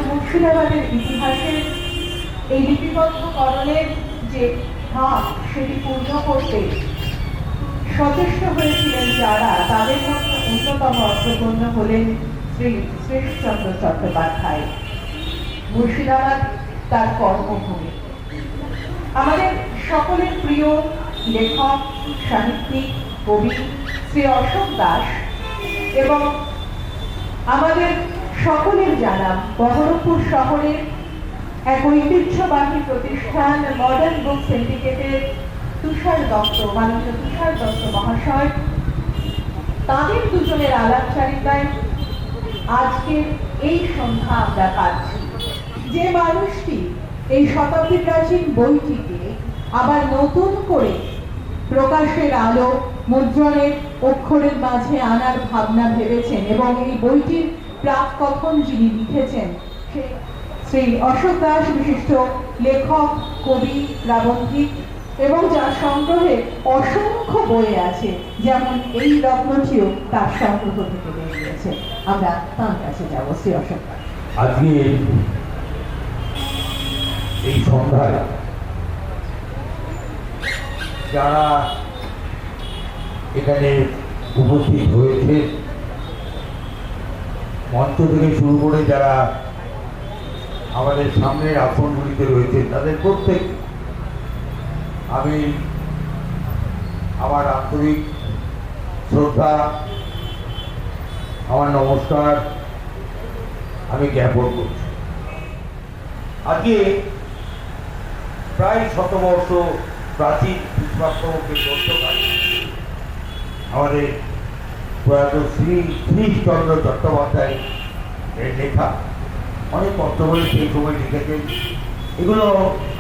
মুর্শিদাবাদের ইতিহাসের এই লিপিবদ্ধকরণের যে ধাপ সেটি পূর্ণ করতে সচেষ্ট হয়েছিলেন যারা, তাদের মধ্যে অন্যতম অগ্রগণ্য হলেন শ্রী শ্রীশচন্দ্র চট্টোপাধ্যায়। মুর্শিদাবাদ তার কর্মভূমি। আমাদের সকলের প্রিয় লেখক, সাহিত্যিক, কবি শ্রী অশোক দাস এবং আমাদের সকলের জানা বহরমপুর শহরের এক ঐতিহ্যবাহী প্রতিষ্ঠান মডার্ন বুক সিন্ডিকেটের তুষার দত্ত, মাননীয় তুষার দত্ত মহাশয়, তাদের দুজনের আলাপচারিতায় আজকের এই সন্ধ্যা আমরা পাচ্ছি। যে মানুষটি এই শতাব্দী প্রাচীন বইটিকে আবার নতুন করে প্রকাশের আলো মুদ্রণের অক্ষরের মাঝে আনার ভাবনা ভেবেছেন এবং এই বইটির প্রাক কথন যিনি লিখেছেন সে শ্রী অশোক দাস, বিশিষ্ট লেখক, কবি, প্রাবন্ধিক, এবং যার সংগ্রহে অসংখ্য বই আছে, যেমন এই রত্নটিও তার সংগ্রহ থেকে বেরিয়েছে। আমরা তার কাছে যাবো। শ্রী অশোক দাস, আজকে এই সন্ধ্যায় যারা এখানে উপস্থিত হয়েছে, মঞ্চ থেকে শুরু করে যারা আমাদের সামনের আসনগুলিতে রয়েছে, তাদের প্রত্যেক আমি আমার আন্তরিক শ্রদ্ধা, আমার নমস্কার আমি জ্ঞাপন করছি। আজকে প্রায় শতবর্ষ প্রাচীন পুষ্পাক্ষরের গ্রন্থকার আমাদের প্রয়াত শ্রী শ্রীশচন্দ্র চট্টোপাধ্যায় এর লেখা অনেক পত্রগুলি সেই সময় লিখেছেন। এগুলো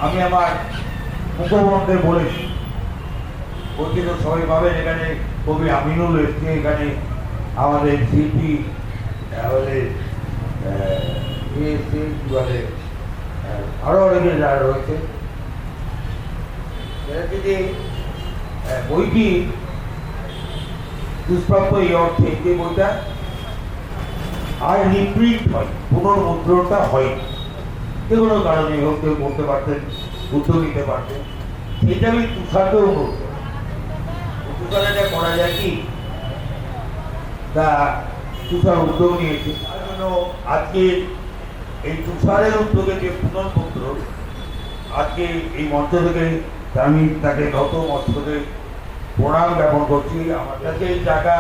আমি আমার মুখবন্ধে বলেছি, বলছি তো সবাই পাবেন। এখানে কবি আমিনুল এসছে, এখানে আমাদের শিল্পী আমাদের কি বলে আরো অনেকে যারা রয়েছে। যে বইটি দুষ্প্রাপ্য এই অর্থে যে বইটা আর রিপ্রিন্ট হয়, পুনর্মুদ্রণটা হয়, যে কোনো কারণে হোক কেউ করতে পারতেন, উদ্যোগ নিতে পারতেন। সেটা আমি তুষারকেও অনুরোধ করি, তুষারে যা করা যায় কি, তা তুষার উদ্যোগ নিয়েছে। তার জন্য আজকে এই তুষারের উদ্যোগে যে পুনর্মুদ্রণ, আজকে এই মঞ্চ থেকে আমি তাকে নত মঞ্চ থেকে প্রণাম জ্ঞাপন করছি। আমার কাছে এই টাকা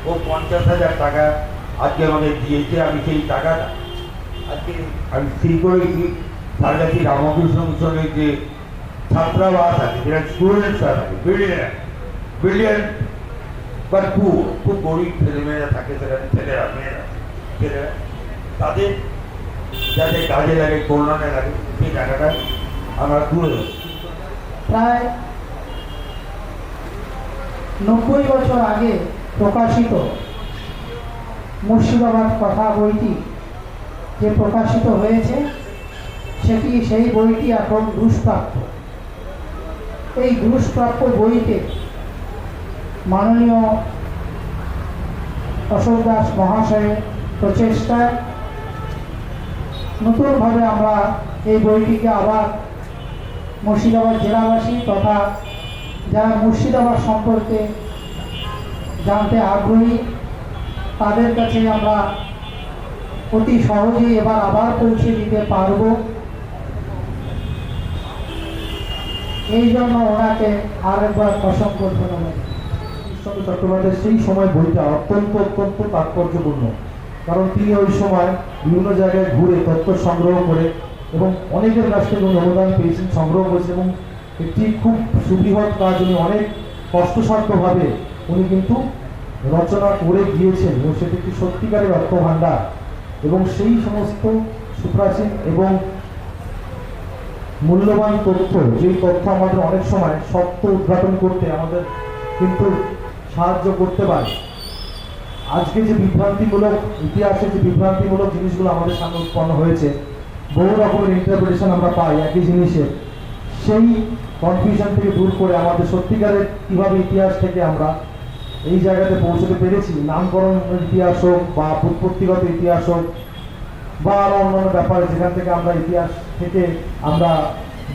ও 50,000 টাকা আজকে আমাদের দিয়েছে। আমি সেই টাকাটা আজকে আমি স্থির করেছি সারগাছি রামকৃষ্ণ মিশনের যে ছাত্রাবাস আছে, যেটা স্টুডেন্টসরা থাকে, বিলিয়ন বা খুব গরিব ছেলেমেয়েরা থাকে, সেখানে ছেলেরা তাদের যাতে কাজে লাগে, কল্যাণে লাগে, সেই টাকাটা আমরা তুলে দেবো। প্রায় 90 বছর আগে প্রকাশিত মুর্শিদাবাদ কথা বইটি যে প্রকাশিত হয়েছে, সেই বইটি এখন দুষ্প্রাপ্য। এই দুষ্প্রাপ্য বইতে মাননীয় অশোক দাস মহাশয়ের প্রচেষ্টায় নতুনভাবে আমরা এই বইটিকে আবার মুর্শিদাবাদ জেলাবাসী তথা যারা মুর্শিদাবাদ সম্পর্কে জানতে আগ্রহী তাদের কাছে আমরা অতি সহজেই আবার পৌঁছে দিতে পারব। এই জন্য ওনাকে আরেকবার অসংখ্য ধন্যবাদ। ঈশ্বরচন্দ্র চট্টোপাধ্যায়ের সেই সময় বইটা অত্যন্ত তাৎপর্যপূর্ণ, কারণ তিনি ওই সময় বিভিন্ন জায়গায় ঘুরে তথ্য সংগ্রহ করে এবং অনেকের কাছ থেকে উনি অনুদান পেয়েছেন, সংগ্রহ করেছেন এবং একটি খুব সুবৃহৎ কাজ উনি অনেক কষ্টসাধ্যভাবে উনি কিন্তু রচনা করে গিয়েছেন এবং সেটি একটি সত্যিকারের অর্থভাণ্ডার। এবং সেই সমস্ত সুপ্রাচীন এবং মূল্যবান তথ্য, যেই তথ্য আমাদের অনেক সময় সত্য উদ্ঘাটন করতে আমাদের কিন্তু সাহায্য করতে পারে। আজকে যে বিভ্রান্তিমূলক ইতিহাসের যে বিভ্রান্তিমূলক জিনিসগুলো আমাদের সামনে উৎপন্ন হয়েছে, বহু রকমের ইন্টারপ্রিটেশন আমরা পাই একই জিনিসের, সেই কনফিউশন থেকে দূর করে আমাদের সত্যিকারের কীভাবে ইতিহাস থেকে আমরা এই জায়গাতে পৌঁছতে পেরেছি, নামকরণের ইতিহাস হোক বা উৎপত্তিগত ইতিহাস হোক, বা আরো অন্যান্য ব্যাপারে যেখান থেকে আমরা ইতিহাস থেকে আমরা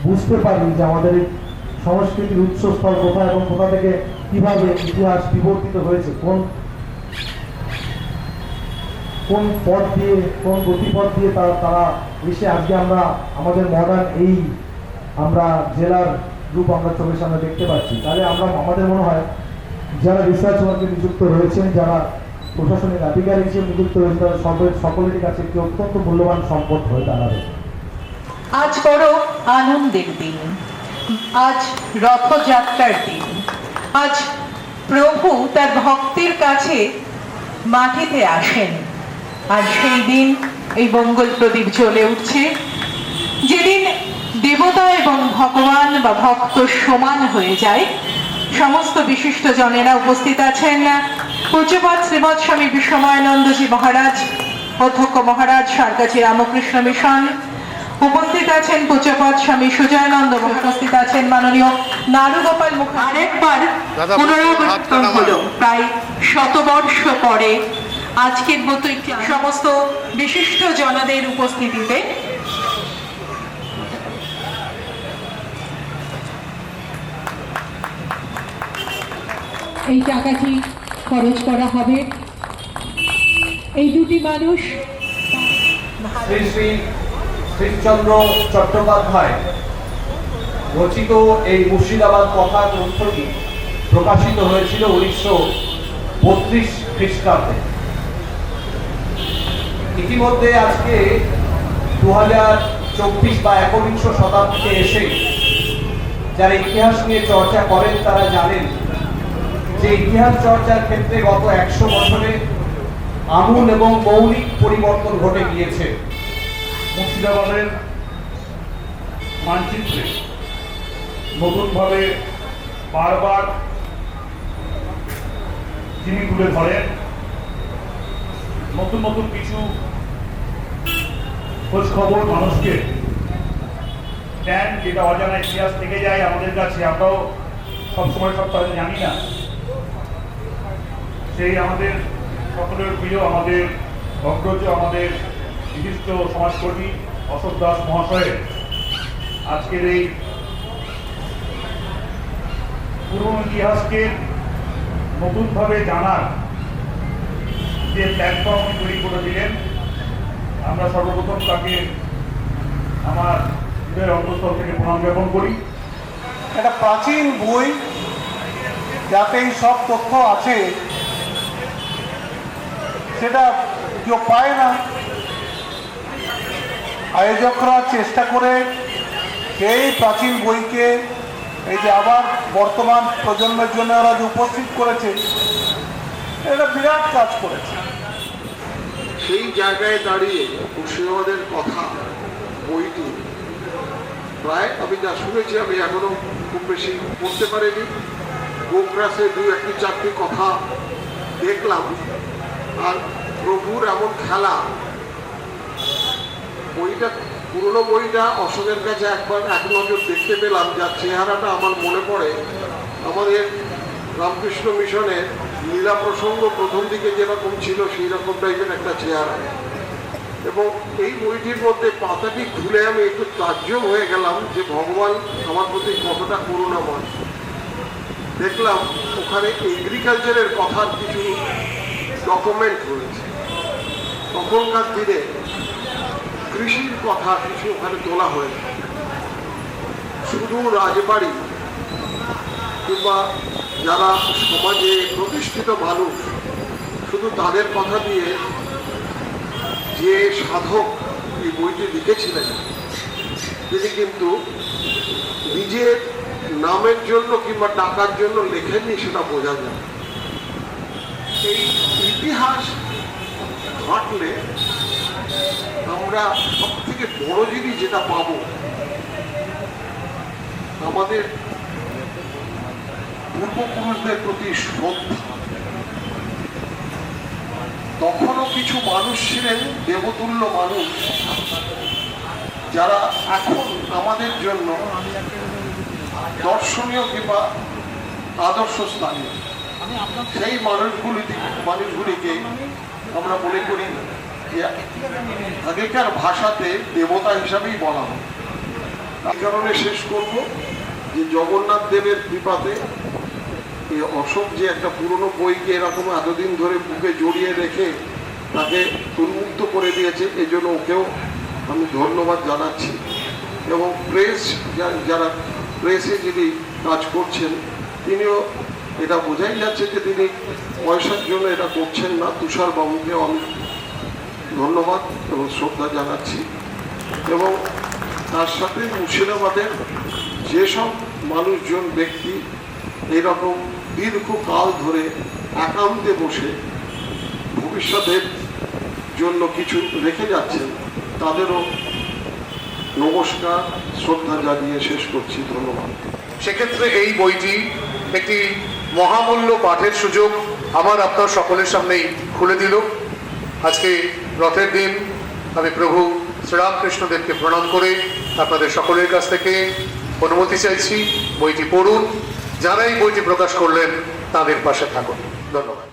বুঝতে পারি যে আমাদের এই সংস্কৃতির উৎসস্থল কোথায় এবং কোথা থেকে কিভাবে ইতিহাস বিবর্তিত হয়েছে, কোন পথ দিয়ে, কোন গতিপথ দিয়ে তারা এসে আজকে আমরা আমাদের মডার্ন এই আমরা জেলার রূপ আমরা চোখের সামনে দেখতে পাচ্ছি। তাহলে আমাদের মনে হয় যারা রিসার্চ ওয়ার্কে নিযুক্ত রয়েছেন, যারা প্রশাসনিক আধিকারিক হিসেবে নিযুক্ত রয়েছেন, তারা সকলের কাছে একটি অত্যন্ত মূল্যবান সম্পদ হয়ে দাঁড়াবে। আজ বড় আনন্দের দিন, আজ রথযাত্রার দিন। আজ প্রভু তার ভক্তের কাছে মাটিতে আসেন, আর সেই দিন এই মঙ্গল প্রদীপ জ্বলে উঠছে, যেদিন দেবতা এবং ভগবান বা ভক্ত সমান হয়ে যায়। সমস্ত বিশিষ্ট জনেরা উপস্থিত আছেন। পূজ্যপাদ শ্রীমৎ স্বামী বিশ্বময়ানন্দজি মহারাজ, অধ্যক্ষ মহারাজ, সারকাছি রামকৃষ্ণ মিশন উপস্থিত আছেন। পূজ্যপাদ স্বামী সুজয়ানন্দ উপস্থিত আছেন। মাননীয় নারুগোপাল মুখার্জি। আরেকবার পুনরাবর্তন হলো প্রায় শতবর্ষ পরে আজকের মতো একটি সমস্ত বিশিষ্ট জনদের উপস্থিতিতে এই টাকাটি খরচ করা হবে। এই দুটি মানুষ শ্রী শ্রী শ্রীচন্দ্র চট্টোপাধ্যায় রচিত এই মুর্শিদাবাদ কথা গ্রন্থটি প্রকাশিত হয়েছিল 1932 খ্রিস্টাব্দে। ইতিমধ্যে আজকে 2024 বা 21 শতাব্দীতে এসে যারা ইতিহাস নিয়ে চর্চা করেন তারা জানেন যে ইতিহাস চর্চার ক্ষেত্রে গত 100 বছরে আমূল এবং মৌলিক পরিবর্তন ঘটে গিয়েছে। মুর্শিদাবাদের মানচিত্রে নতুনভাবে বারবার যিনি তুলে ধরেন, নতুন নতুন কিছু খোঁজ খবর মানুষকে দেন, যেটা অজানা ইতিহাস থেকে যায় আমাদের কাছে, আমরাও সবসময় সব কথা জানি না। সেই আমাদের সকলের প্রিয়, আমাদের অগ্রজ, আমাদের বিশিষ্ট সমাজকর্মী অশোক দাস মহাশয়ের আজকের এই পুরনো ইতিহাসকে নতুনভাবে জানার যে প্ল্যাটফর্ম তৈরি করে দিলেন, আমরা সর্বপ্রথম তাকে আমার হৃদয়ের অন্তঃস্থল থেকে প্রণাম জ্ঞাপন করি। একটা প্রাচীন বই যাতে এই সব তথ্য আছে সেটা কেউ পায় না। আয়োজকরা চেষ্টা করে সেই প্রাচীন বইকে এই যে আবার বর্তমান প্রজন্মের জন্য ওরা যে উপস্থিত করেছে, এটা বিরাট কাজ করেছে। সেই জায়গায় দাঁড়িয়ে মুর্শিদাবাদের কথা বইটি প্রায় আমি যা শুনেছি, আমি এখনো খুব বেশি পড়তে পারিনি। গোগ্রাসে 2-4টি কথা দেখলাম। আর প্রভুর এমন খেলা, বইটা পুরনো বইটা অশোকের কাছে একবার এক নজর দেখতে পেলাম, যার চেহারাটা আমার মনে পড়ে আমাদের রামকৃষ্ণ মিশনের লীলা প্রসঙ্গ প্রথম দিকে যেরকম ছিল সেই রকম টাইপের একটা চেহারা। এবং এই বইটির মধ্যে পাতাটি খুলে আমি একটু তাজ্জব হয়ে গেলাম যে ভগবান আমার প্রতি কতটা করুণাময়। দেখলাম ওখানে এগ্রিকালচারের কথার কিছু ডকুমেন্ট রয়েছে। তখনকার দিনে কৃষির কথা কিছু ওখানে তোলা হয়েছে। শুধু রাজবাড়ি কিংবা যারা সমাজে প্রতিষ্ঠিত মানুষ, শুধু তাদের কথা দিয়ে যে সাধক এই বইটি লিখেছিলেন, তিনি কিন্তু নিজের নামের জন্য কিংবা টাকার জন্য লেখেননি, সেটা বোঝা যায়। এই ইতিহাস ঘটলে আমরা সব থেকে বড় জিনিস যেটা পাবো, আমাদের পূর্বপুরুষদের প্রতি শ্রদ্ধা। তখনও কিছু মানুষ ছিলেন দেবতুল্য মানুষ, যারা এখন আমাদের জন্য দর্শনীয় কিংবা আদর্শ স্থানীয়। সেই মানুষগুলিকে আমরা মনে করি যে আগেকার ভাষাতে দেবতা হিসাবেই বলা হয়। এই কারণে শেষ করব যে জগন্নাথ দেবের কৃপাতে এই অশোক যে একটা পুরনো বইকে এরকম এতদিন ধরে বুকে জড়িয়ে রেখে তাকে উন্মুক্ত করে দিয়েছে, এই জন্য ওকেও আমি ধন্যবাদ জানাচ্ছি। এবং প্রেস যারা প্রেসে যিনি কাজ করছেন তিনিও, এটা বোঝাই যাচ্ছে যে তিনি পয়সার জন্য এটা করছেন না। তুষার বাবুকেও আমি ধন্যবাদ এবং শ্রদ্ধা জানাচ্ছি। এবং তার সাথে মুর্শিদাবাদের যেসব মানুষজন ব্যক্তি এইরকম দীর্ঘকাল ধরে একান্তে বসে ভবিষ্যতের জন্য কিছু রেখে যাচ্ছেন তাদেরও নমস্কার, শ্রদ্ধা জানিয়ে শেষ করছি। ধন্যবাদ। সেক্ষেত্রে এই বইটি একটি মহামূল্য পাঠের সুযোগ আমার আপনার সকলের সামনেই খুলে দিল। আজকে রথের দিন আমি প্রভু শ্রীরামকৃষ্ণদেবকে প্রণাম করে আপনাদের সকলের কাছ থেকে অনুমতি চাইছি, বইটি পড়ুন, যারা এই বইটি প্রকাশ করলেন তাদের পাশে থাকুন। ধন্যবাদ।